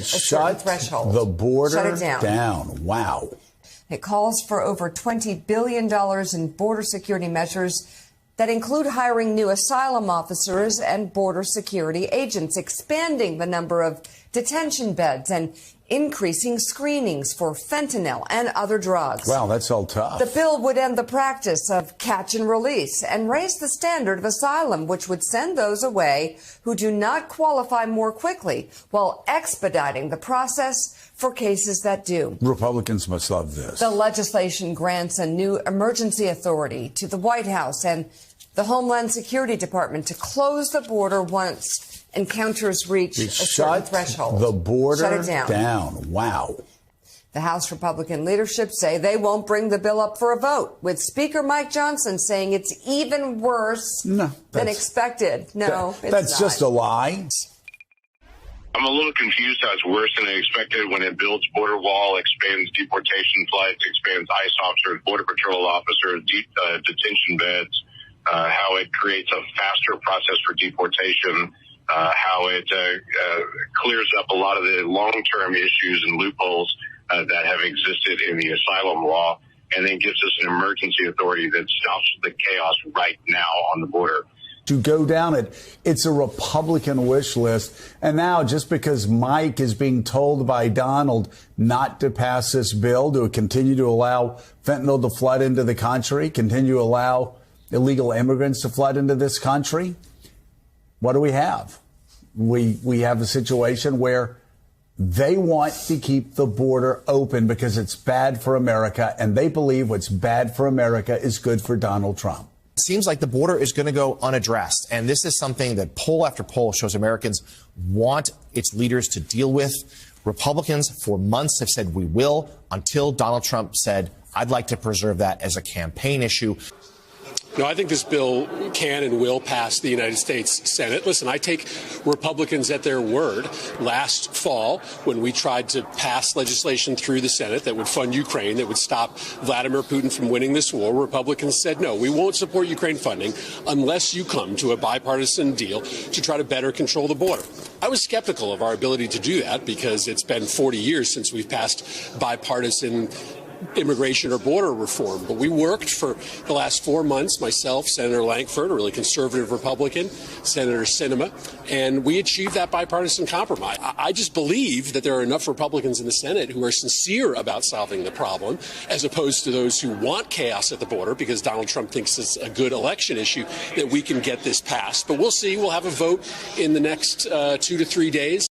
a certain threshold. The border Shut it down. Wow. It calls for over $20 billion in border security measures that include hiring new asylum officers and border security agents, expanding the number of detention beds, and increasing screenings for fentanyl and other drugs. Wow, that's all tough. The bill would end the practice of catch and release and raise the standard of asylum, which would send those away who do not qualify more quickly, while expediting the process for cases that do. Republicans must love this. The legislation grants a new emergency authority to the White House and the Homeland Security Department to close the border once encounters reach a certain threshold. The border Shut it down. Wow. The House Republican leadership say they won't bring the bill up for a vote, with Speaker Mike Johnson saying it's even worse than expected. No, it's that's not. Just a lie. I'm a little confused how it's worse than expected when it builds border wall, expands deportation flights, expands ICE officers, Border Patrol officers, detention beds, how it creates a faster process for deportation, how it clears up a lot of the long-term issues and loopholes that have existed in the asylum law, and then gives us an emergency authority that stops the chaos right now on the border. To go down it's a Republican wish list. And now, just because Mike is being told by Donald not to pass this bill, to continue to allow fentanyl to flood into the country, continue to allow illegal immigrants to flood into this country, what do we have? We have a situation where they want to keep the border open because it's bad for America, and they believe what's bad for America is good for Donald Trump. It seems like the border is going to go unaddressed, and this is something that poll after poll shows Americans want its leaders to deal with. Republicans for months have said we will, until Donald Trump said, I'd like to preserve that as a campaign issue. No, I think this bill can and will pass the United States Senate. Listen, I take Republicans at their word. Last fall, when we tried to pass legislation through the Senate that would fund Ukraine, that would stop Vladimir Putin from winning this war, Republicans said, no, we won't support Ukraine funding unless you come to a bipartisan deal to try to better control the border. I was skeptical of our ability to do that because it's been 40 years since we've passed bipartisan immigration or border reform. But we worked for the last 4 months, myself, Senator Lankford, a really conservative Republican, Senator Sinema, and we achieved that bipartisan compromise. I just believe that there are enough Republicans in the Senate who are sincere about solving the problem, as opposed to those who want chaos at the border because Donald Trump thinks it's a good election issue, that we can get this passed. But we'll see. We'll have a vote in the next 2 to 3 days.